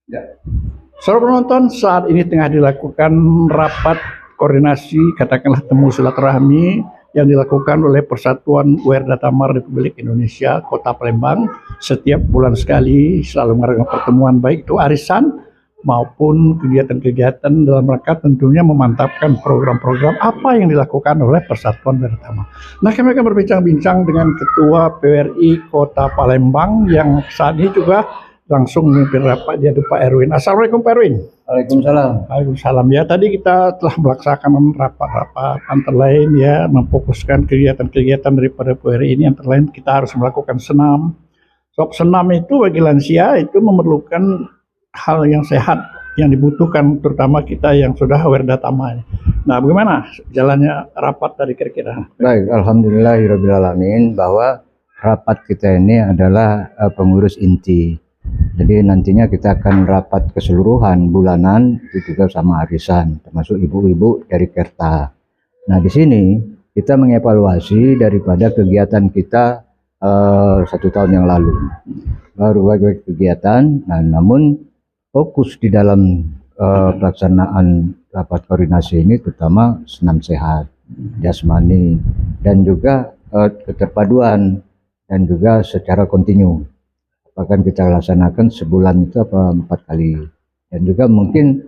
Ya. Saudara penonton, saat ini tengah dilakukan rapat koordinasi, katakanlah temu silaturahmi yang dilakukan oleh Persatuan Werda Tamar Republik Indonesia Kota Palembang. Setiap bulan sekali selalu mengadakan pertemuan, baik itu arisan maupun kegiatan-kegiatan dalam rangka tentunya memantapkan program-program apa yang dilakukan oleh Persatuan Werda Tamar. Nah, kami akan berbincang-bincang dengan Ketua PWRI Kota Palembang yang saat ini juga langsung memimpin rapat, yaitu Pak Erwin. Assalamualaikum Pak Erwin. Waalaikumsalam. Waalaikumsalam. Ya, tadi kita telah melaksanakan rapat-rapat antara lain ya, memfokuskan kegiatan-kegiatan daripada PWRI ini, antara lain kita harus melakukan senam. Sebab senam itu bagi lansia itu memerlukan hal yang sehat yang dibutuhkan, terutama kita yang sudah Werda Tamar. Nah, bagaimana jalannya rapat tadi kira-kira? Baik, alhamdulillahirrahmanirrahim, bahwa rapat kita ini adalah pengurus inti. Jadi nantinya kita akan rapat keseluruhan bulanan, itu juga sama arisan, termasuk ibu-ibu dari Kerta. Nah, di sini kita mengevaluasi daripada kegiatan kita 1 tahun yang lalu. Baru bagi kegiatan, nah, namun fokus di dalam pelaksanaan rapat koordinasi ini terutama senam sehat, jasmani, dan juga keterpaduan, dan juga secara kontinu. Bahkan kita laksanakan sebulan itu 4 kali, dan juga mungkin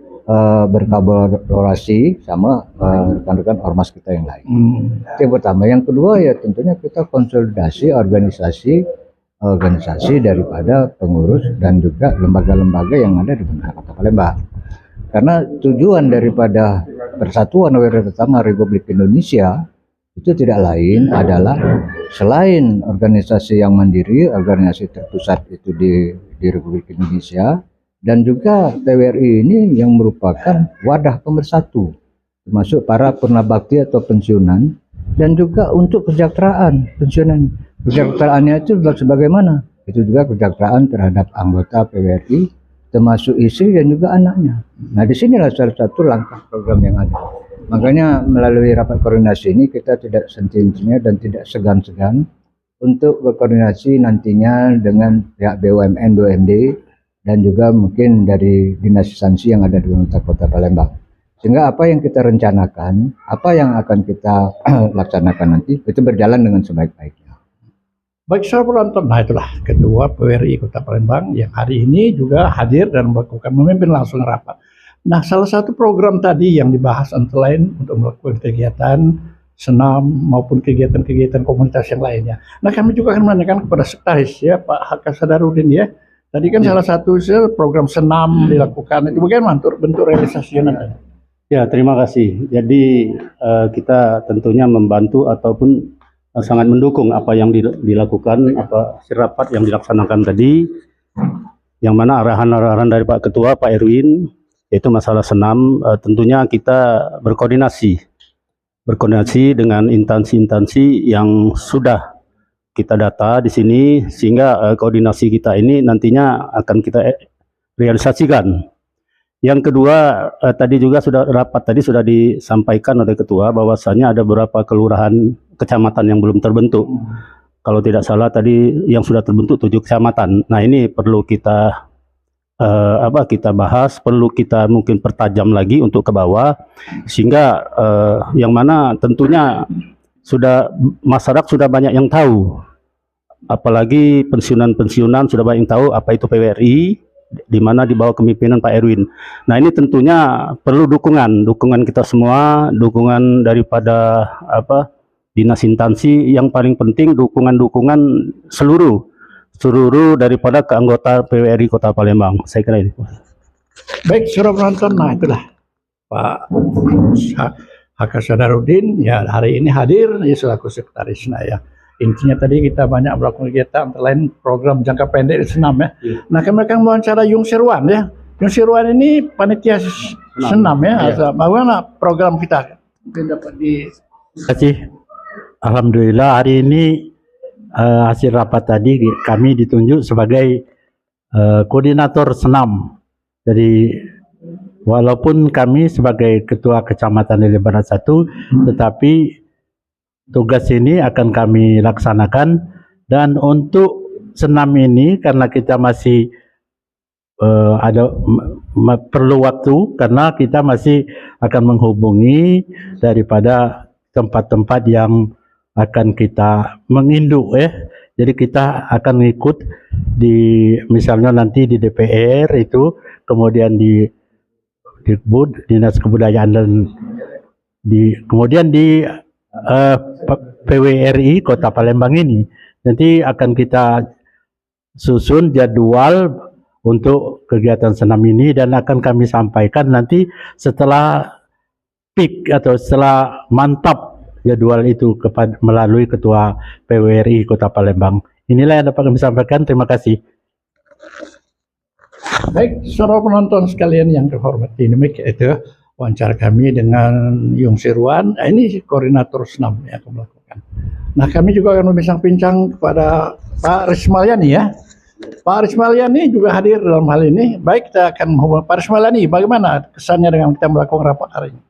berkolaborasi sama rekan-rekan ormas kita yang lain. Itu yang pertama. Yang kedua ya tentunya kita konsolidasi organisasi daripada pengurus dan juga lembaga-lembaga yang ada di Kota Palembang. Karena tujuan daripada Persatuan Werda Tamar Republik Indonesia itu tidak lain adalah selain organisasi yang mandiri, organisasi terpusat itu di Republik Indonesia, dan juga PWRI ini yang merupakan wadah pemersatu, termasuk para purnabakti atau pensiunan, dan juga untuk kesejahteraan pensiunan. Kesejahteraannya itu sebagaimana? Itu juga kesejahteraan terhadap anggota PWRI, termasuk istri dan juga anaknya. Nah, disinilah salah satu langkah program yang ada. Makanya melalui rapat koordinasi ini kita tidak senti-sentinya dan tidak segan-segan untuk berkoordinasi nantinya dengan pihak BUMN, BUMD, dan juga mungkin dari dinas instansi yang ada di pemerintah Kota Palembang. Sehingga apa yang kita rencanakan, apa yang akan kita laksanakan nanti, itu berjalan dengan sebaik-baiknya. Baik, saudara penonton, nah itulah Ketua PWRI Kota Palembang yang hari ini juga hadir dan memimpin langsung rapat. Nah, salah satu program tadi yang dibahas antara lain untuk melakukan kegiatan senam maupun kegiatan-kegiatan komunitas yang lainnya. Nah, kami juga akan menanyakan kepada sekretaris ya, Pak Haka Sadarudin ya. Tadi kan salah satu program senam dilakukan, itu bagaimana bentuk realisasinya nanti? Ya, terima kasih. Jadi kita tentunya membantu ataupun sangat mendukung apa yang dilakukan, apa rapat yang dilaksanakan tadi, yang mana arahan-arahan dari Pak Ketua, Pak Erwin, yaitu masalah senam. Tentunya kita berkoordinasi dengan instansi-instansi yang sudah kita data di sini, sehingga koordinasi kita ini nantinya akan kita realisasikan. Yang kedua, tadi juga rapat tadi sudah disampaikan oleh Ketua bahwasanya ada beberapa kelurahan kecamatan yang belum terbentuk. Kalau tidak salah tadi yang sudah terbentuk 7 kecamatan. Nah, ini perlu kita kita bahas, perlu kita mungkin pertajam lagi untuk ke bawah, sehingga yang mana tentunya masyarakat sudah banyak yang tahu, apalagi pensiunan sudah banyak yang tahu apa itu PWRI, di mana di bawah kepemimpinan Pak Erwin. Nah, ini tentunya perlu dukungan kita semua, dukungan daripada dinas instansi, yang paling penting dukungan seluruh daripada keanggota PWRI Kota Palembang. Saya kira ini. Baik, saudara penonton, nah itulah Pak Haka Sadarudin ya hari ini hadir ya selaku sekretaris. Nah ya, intinya tadi kita banyak melakukan kegiatan antara lain program jangka pendek di senam ya. Nah, kami akan mewawancara Yung Sirwan ya. Yung Sirwan ini panitia senam ya. Bagaimana program kita? Mungkin dapat Terima kasih. Alhamdulillah hari ini hasil rapat tadi kami ditunjuk sebagai koordinator senam. Jadi walaupun kami sebagai ketua kecamatan Lele Barat 1, tetapi tugas ini akan kami laksanakan. Dan untuk senam ini karena kita masih perlu waktu karena kita masih akan menghubungi daripada tempat-tempat yang akan kita menginduk Jadi kita akan ikut di misalnya nanti di DPR itu, kemudian di BUD, Dinas Kebudayaan, dan kemudian di PWRI Kota Palembang ini nanti akan kita susun jadwal untuk kegiatan senam ini dan akan kami sampaikan nanti setelah peak atau setelah mantap jadwal itu melalui Ketua PWRI Kota Palembang. Inilah yang dapat kami sampaikan. Terima kasih. Baik, saudara penonton sekalian yang terhormati, ini itu wawancara kami dengan Yung Sirwan. Nah, ini koordinator senam yang akan melakukan. Nah, kami juga akan berbincang-bincang kepada Pak Rismalyani ya. Pak Rismalyani juga hadir dalam hal ini. Baik, kita akan menghubungi Pak Rismalyani. Bagaimana kesannya dengan kita melakukan rapat hari ini?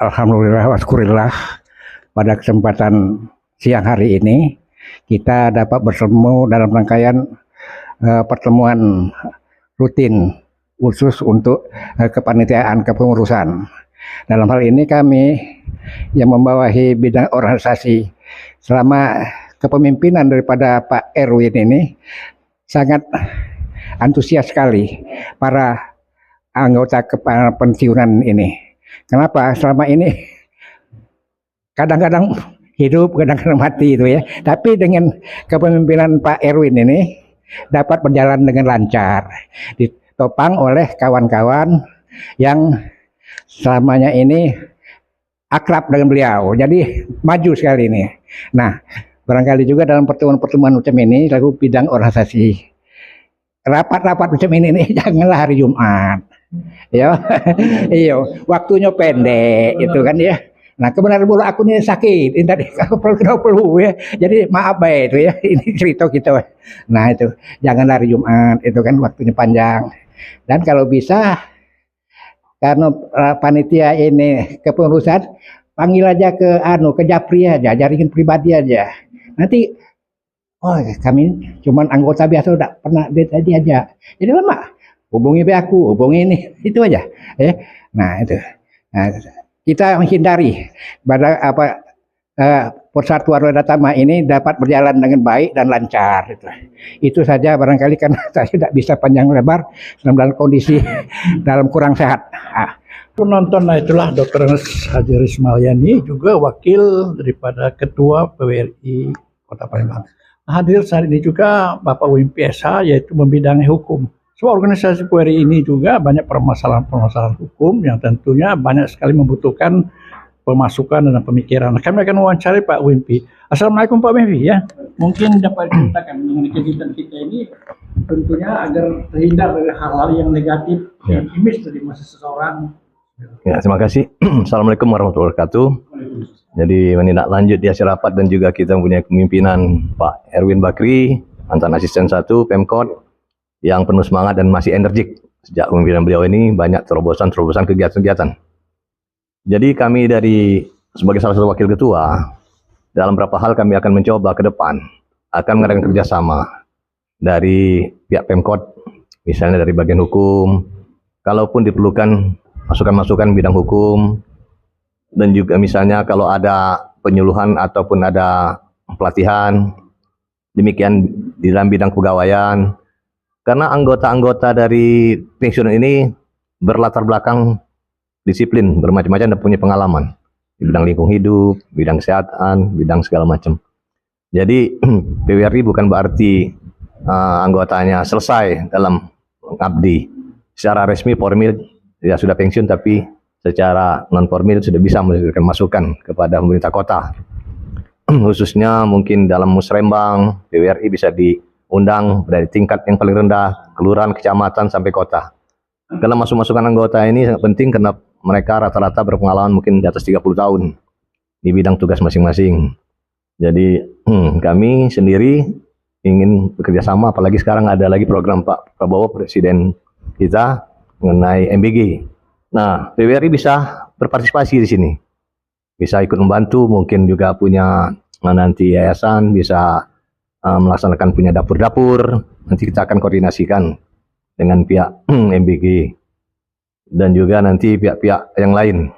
Alhamdulillah, waskurillah, pada kesempatan siang hari ini kita dapat bertemu dalam rangkaian pertemuan rutin khusus untuk kepanitiaan kepengurusan. Dalam hal ini kami yang membawahi bidang organisasi selama kepemimpinan daripada Pak Erwin ini sangat antusias sekali para anggota kepensiunan ini. Kenapa? Selama ini kadang-kadang hidup, kadang-kadang mati itu ya. Tapi dengan kepemimpinan Pak Erwin ini dapat berjalan dengan lancar, ditopang oleh kawan-kawan yang selamanya ini akrab dengan beliau. Jadi maju sekali ini. Nah, barangkali juga dalam pertemuan-pertemuan macam ini lalu bidang organisasi, rapat-rapat macam ini janganlah hari Jumat. Ya, iyo, waktunya pendek itu kan ya. Nah, kebenaran bola aku ini sakit, ini tadi perlu ya. Jadi maaf baik itu ya, ini cerita kita. Nah itu, jangan hari Jumat, itu kan waktunya panjang. Dan kalau bisa, karena panitia ini kepengurusan, panggil aja ke Japri aja, jaringan pribadi aja. Nanti, oh kami cuman anggota biasa udah pernah tadi aja. Jadi lama. Hubungi aku, hubungi ini, itu aja. Nah itu, nah, kita menghindari pada persatuan Wedatama ini dapat berjalan dengan baik dan lancar. Itu saja barangkali karena saya tidak bisa panjang lebar dalam kondisi dalam kurang sehat. Penonton, nah itulah Dr. Haji Rismalyani, juga wakil daripada Ketua PWRI Kota Palembang. Hadir saat ini juga Bapak Wimpi SH, yaitu membidangi hukum. Sebab organisasi PWRI ini juga banyak permasalahan-permasalahan hukum yang tentunya banyak sekali membutuhkan pemasukan dan pemikiran. Kami akan wawancari Pak Wimpi. Assalamualaikum Pak Wimpi ya. Mungkin dapat diceritakan mengenai kegiatan kita ini tentunya agar terhindar dari hal-hal yang negatif, yang image dari masa seseorang. Ya, terima kasih. Assalamualaikum warahmatullahi wabarakatuh. Jadi menindaklanjut di hasil rapat dan juga kita mempunyai kepemimpinan Pak Erwin Bakri, mantan asisten 1 Pemkot, yang penuh semangat dan masih energik. Sejak kepemimpinan beliau ini banyak terobosan-terobosan kegiatan-kegiatan. Jadi kami sebagai salah satu wakil ketua, dalam beberapa hal kami akan mencoba ke depan, akan mengadakan kerjasama dari pihak Pemkot, misalnya dari bagian hukum, kalaupun diperlukan masukan-masukan bidang hukum, dan juga misalnya kalau ada penyuluhan ataupun ada pelatihan, demikian di dalam bidang kepegawaian. Karena anggota-anggota dari pensiunan ini berlatar belakang disiplin, bermacam-macam dan punya pengalaman di bidang lingkungan hidup, bidang kesehatan, bidang segala macam. Jadi PWRI bukan berarti anggotanya selesai dalam mengabdi. Secara resmi formil ya sudah pensiun, tapi secara non formil sudah bisa memberikan masukan kepada pemerintah kota. Khususnya mungkin dalam musrembang PWRI bisa diundang dari tingkat yang paling rendah, kelurahan, kecamatan sampai kota. Karena masukan anggota ini sangat penting karena mereka rata-rata berpengalaman mungkin di atas 30 tahun di bidang tugas masing-masing. Jadi kami sendiri ingin bekerja sama, apalagi sekarang ada lagi program Pak Prabowo Presiden kita mengenai MBG. Nah, PWRI bisa berpartisipasi di sini, bisa ikut membantu, mungkin juga punya nanti yayasan, bisa melaksanakan punya dapur-dapur. Nanti kita akan koordinasikan dengan pihak MBG dan juga nanti pihak-pihak yang lain.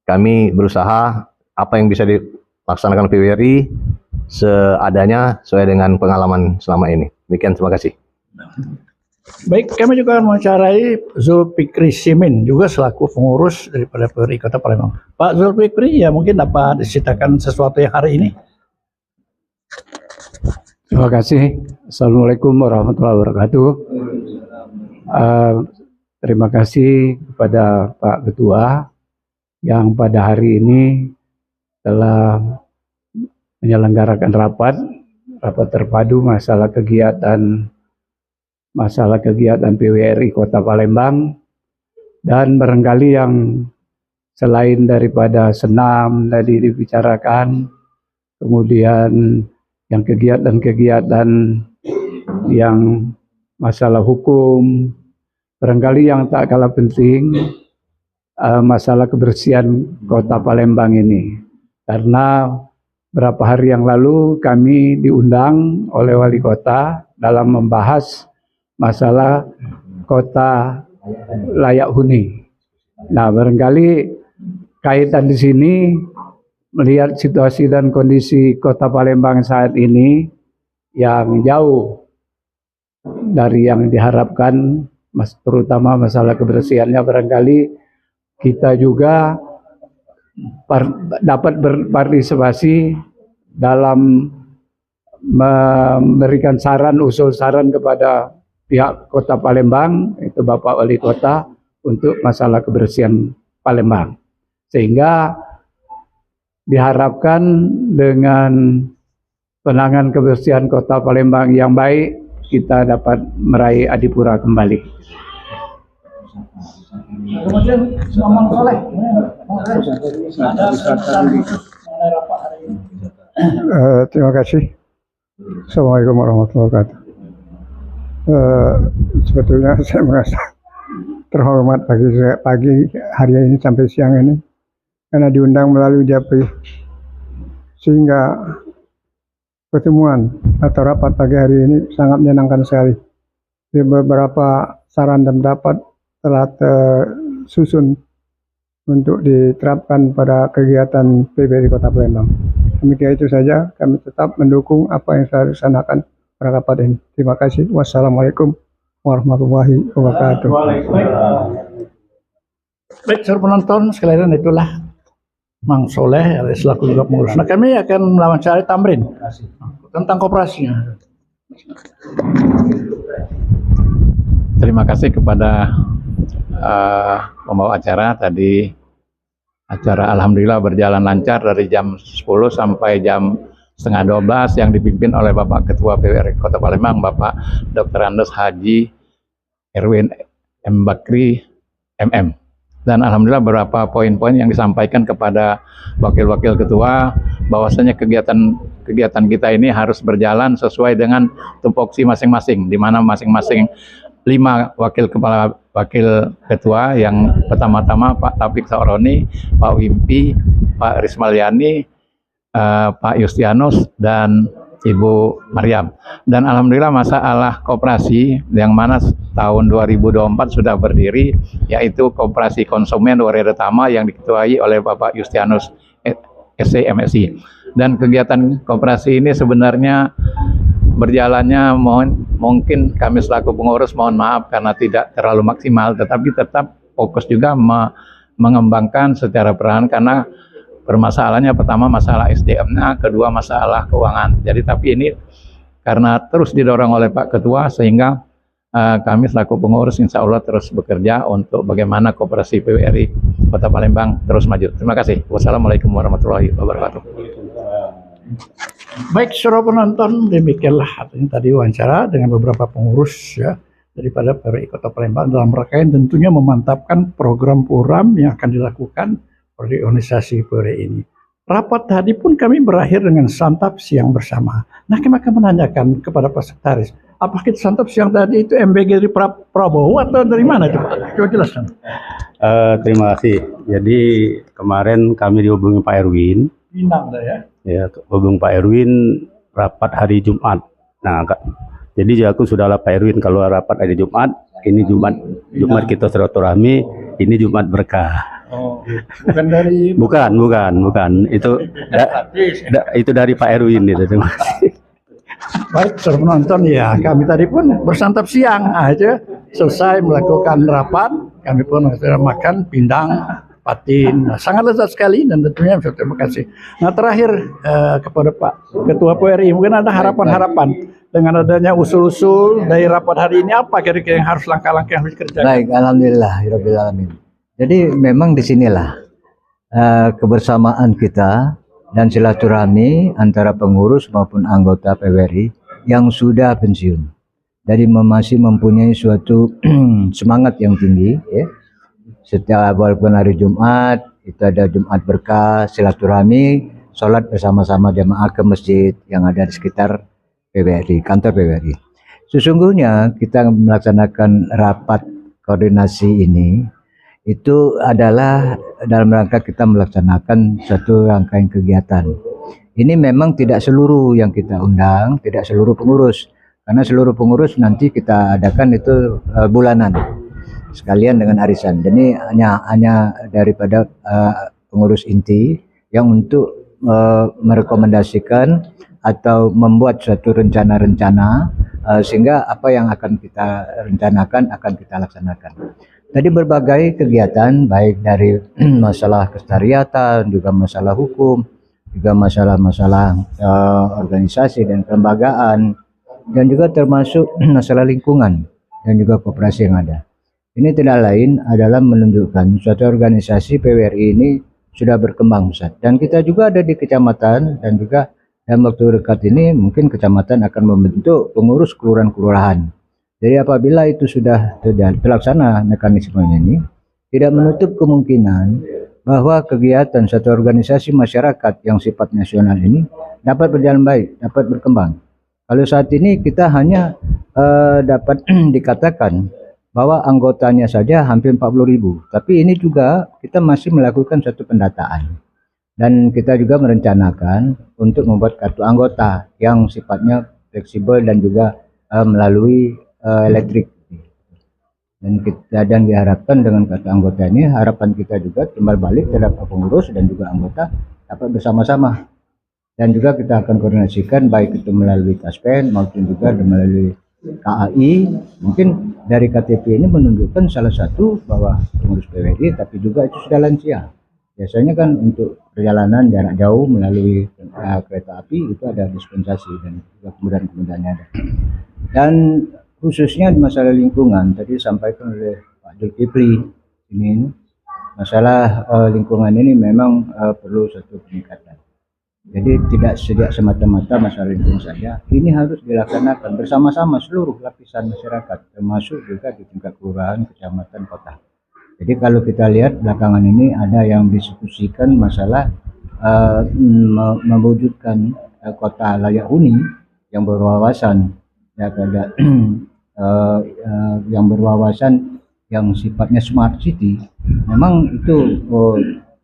Kami berusaha apa yang bisa dilaksanakan PWRI seadanya sesuai dengan pengalaman selama ini. Demikian, terima kasih. Baik, kami juga akan mewawancarai Zulfikri Simin, juga selaku pengurus daripada PWRI Kota Palembang. Pak Zulfikri, ya mungkin dapat diceritakan sesuatu yang hari ini. Terima kasih. Assalamualaikum warahmatullahi wabarakatuh. Terima kasih kepada Pak Ketua yang pada hari ini telah menyelenggarakan rapat terpadu masalah kegiatan PWRI Kota Palembang, dan barangkali yang selain daripada senam tadi dibicarakan, kemudian yang kegiatan-kegiatan yang masalah hukum, barangkali yang tak kalah penting masalah kebersihan Kota Palembang ini. Karena beberapa hari yang lalu kami diundang oleh wali kota dalam membahas masalah kota layak huni. Nah, barangkali kaitan di sini melihat situasi dan kondisi Kota Palembang saat ini yang jauh dari yang diharapkan, terutama masalah kebersihannya, barangkali kita juga dapat berpartisipasi dalam memberikan usul saran kepada pihak Kota Palembang, itu Bapak Wali Kota, untuk masalah kebersihan Palembang. Sehingga diharapkan dengan penanganan kebersihan Kota Palembang yang baik, kita dapat meraih Adipura kembali. Kemudian Maman Soleh. Terima kasih. Assalamualaikum warahmatullahi wabarakatuh. Sebetulnya saya merasa terhormat pagi hari ini sampai siang ini karena diundang melalui Japri, sehingga pertemuan atau rapat pagi hari ini sangat menyenangkan sekali. Di beberapa saran dan pendapat telah tersusun untuk diterapkan pada kegiatan PWRI Kota Palembang. Demikian itu saja, kami tetap mendukung apa yang saya laksanakan pada rapat ini. Terima kasih. Wassalamualaikum warahmatullahi wabarakatuh. Baik, seluruh penonton sekalian, itulah Mang Soleh selaku juga pengurus. Nah, kami akan mewawancarai Tamrin tentang koperasinya. Terima kasih kepada pembawa acara. Tadi acara alhamdulillah berjalan lancar dari jam 10 sampai jam setengah 12 yang dipimpin oleh Bapak Ketua PWRI Kota Palembang, Bapak Dr. Andes Haji Erwin M. Bakri MM. Dan alhamdulillah beberapa poin-poin yang disampaikan kepada wakil-wakil ketua, bahwasanya kegiatan kita ini harus berjalan sesuai dengan tupoksi masing-masing, di mana masing-masing 5 wakil ketua, yang pertama-tama Pak Taufik Sauroni, Pak Wimpi, Pak Rismalyani, Pak Yustianus, dan Ibu Maryam. Dan alhamdulillah masalah koperasi yang mana tahun 2024 sudah berdiri, yaitu Koperasi Konsumen Warga Tama yang diketuai oleh Bapak Yustianus SC MSI. Dan kegiatan koperasi ini sebenarnya berjalannya mungkin kami selaku pengurus mohon maaf karena tidak terlalu maksimal, tetapi tetap fokus juga mengembangkan secara peran, karena permasalahannya pertama masalah SDM-nya, kedua masalah keuangan. Jadi tapi ini karena terus didorong oleh Pak Ketua, sehingga kami selaku pengurus insya Allah terus bekerja untuk bagaimana koperasi PWRI Kota Palembang terus maju. Terima kasih. Wassalamualaikum warahmatullahi wabarakatuh. Baik, seluruh penonton, demikianlah artinya tadi wawancara dengan beberapa pengurus ya daripada PWRI Kota Palembang dalam rangka tentunya memantapkan program-program yang akan dilakukan oleh organisasi PWRI ini. Rapat tadi pun kami berakhir dengan santap siang bersama. Nah, kami akan menanyakan kepada Pak Sekretaris, apakah kita santap siang tadi itu MBG dari Prabowo atau dari mana itu Pak? Coba jelaskan. Terima kasih. Jadi kemarin kami dihubungi Pak Erwin. Minang dah ya. Ya, hubung Pak Erwin rapat hari Jumat. Nah, jadi aku sudahlah Pak Erwin kalau rapat hari Jumat, ini Jumat kita silaturahmi, ini Jumat berkah. Oh, bukan dari Bukan. Itu dari Pak Erwin itu. Terima kasih. baik saudara penonton ya, kami tadi pun bersantap siang aja selesai melakukan rapat, kami pun sudah makan pindang patin. Nah, sangat lezat sekali dan tentunya terima kasih. Nah terakhir kepada Pak Ketua PWRI, mungkin ada harapan-harapan dengan adanya usul-usul dari rapat hari ini, apa kira-kira yang harus langkah-langkah yang harus dikerjakan? Baik, alhamdulillah, rabbil alamin. Jadi memang disinilah kebersamaan kita dan silaturahmi antara pengurus maupun anggota PWRI yang sudah pensiun. Jadi masih mempunyai suatu semangat yang tinggi, ya. Setiap walaupun hari Jumat itu ada Jumat berkah, silaturahmi, sholat bersama-sama jamaah ke masjid yang ada di sekitar PWRI, kantor PWRI. Sesungguhnya kita melaksanakan rapat koordinasi ini itu adalah dalam rangka kita melaksanakan satu rangkaian kegiatan. Ini memang tidak seluruh yang kita undang, tidak seluruh pengurus, karena seluruh pengurus nanti kita adakan itu bulanan sekalian dengan arisan. Jadi hanya daripada pengurus inti yang untuk merekomendasikan atau membuat suatu rencana-rencana sehingga apa yang akan kita rencanakan akan kita laksanakan. Tadi berbagai kegiatan baik dari masalah kestariatan, juga masalah hukum, juga masalah-masalah organisasi dan kelembagaan, dan juga termasuk masalah lingkungan dan juga koperasi yang ada. Ini tidak lain adalah menunjukkan suatu organisasi PWRI ini sudah berkembang Ustaz. Dan kita juga ada di kecamatan dan juga dalam waktu dekat ini mungkin kecamatan akan membentuk pengurus kelurahan-kelurahan. Jadi apabila itu sudah terlaksana mekanismenya ini, tidak menutup kemungkinan bahwa kegiatan satu organisasi masyarakat yang sifat nasional ini dapat berjalan baik, dapat berkembang. Kalau saat ini kita hanya dapat dikatakan bahwa anggotanya saja hampir 40.000, tapi ini juga kita masih melakukan satu pendataan. Dan kita juga merencanakan untuk membuat kartu anggota yang sifatnya fleksibel dan juga melalui elektrik. Dan diharapkan dengan kartu anggota ini, harapan kita juga timbal balik terhadap pengurus dan juga anggota dapat bersama-sama. Dan juga kita akan koordinasikan baik itu melalui Taspen maupun juga melalui KAI. Mungkin dari KTP ini menunjukkan salah satu bahwa pengurus PWRI tapi juga itu sudah lansia. Biasanya kan untuk perjalanan jarak jauh melalui kereta api itu ada dispensasi dan juga kemudahan-kemudahannya ada. Dan khususnya di masalah lingkungan tadi disampaikan oleh Pak Zulkifli ini, masalah lingkungan ini memang perlu satu peningkatan. Jadi tidak semata-mata masalah lingkungan saja, ini harus dilaksanakan bersama-sama seluruh lapisan masyarakat, termasuk juga di tingkat kelurahan, kecamatan, kota. Jadi kalau kita lihat belakangan ini ada yang diskusikan masalah mewujudkan kota layak huni yang berwawasan, ya, ada yang berwawasan yang sifatnya smart city. Memang itu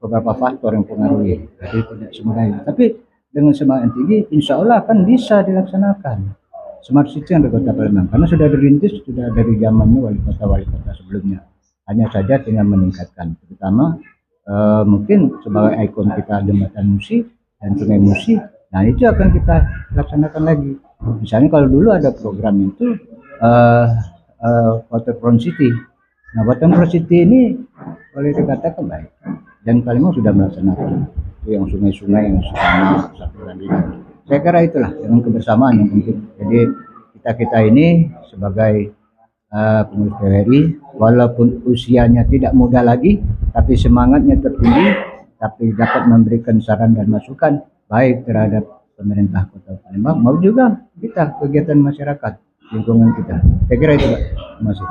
beberapa faktor yang mempengaruhi, jadi tidak semudah itu. Tapi dengan semangat tinggi, insya Allah akan bisa dilaksanakan smart city yang di Kota Palembang, karena sudah dirintis sudah dari zamannya wali kota sebelumnya. Hanya saja tinggal meningkatkan, terutama mungkin sebagai ikon kita jembatan Musi dan Sungai Musi. Nah itu akan kita laksanakan lagi. Misalnya kalau dulu ada program itu Waterfront City. Nah, Waterfront City ini boleh dikatakan baik, dan Palembang sudah melaksanakan itu yang sungai-sungai yang sudah saluran. Saya kira itulah dengan kebersamaan yang penting. Jadi kita ini sebagai pengurus PWRI, walaupun usianya tidak muda lagi, tapi semangatnya tertinggi, tapi dapat memberikan saran dan masukan baik terhadap pemerintah Kota Palembang maupun juga kita kegiatan masyarakat lingkungan kita. Saya kira itu, Pak. Terima kasih.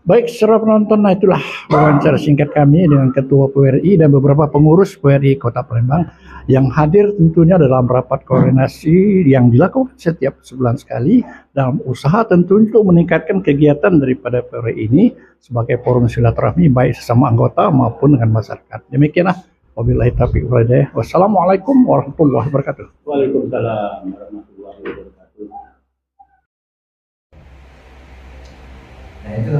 Baik, saudara penonton, nah itulah wawancara singkat kami dengan Ketua PWRI dan beberapa pengurus PWRI Kota Palembang yang hadir tentunya dalam rapat koordinasi yang dilakukan setiap sebulan sekali dalam usaha tentunya untuk meningkatkan kegiatan daripada PWRI ini sebagai forum silaturahmi baik sesama anggota maupun dengan masyarakat. Demikianlah, wabillahi taufiq wal hidayah. Wassalamualaikum warahmatullahi wabarakatuh. Waalaikumsalam warahmatullahi wabarakatuh. Nah itu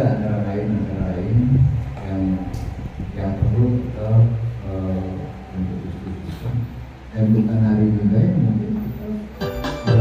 antara lain yang perlu kita untuk diskusikan, dan bukan hari juga ya, mungkin kita angkat.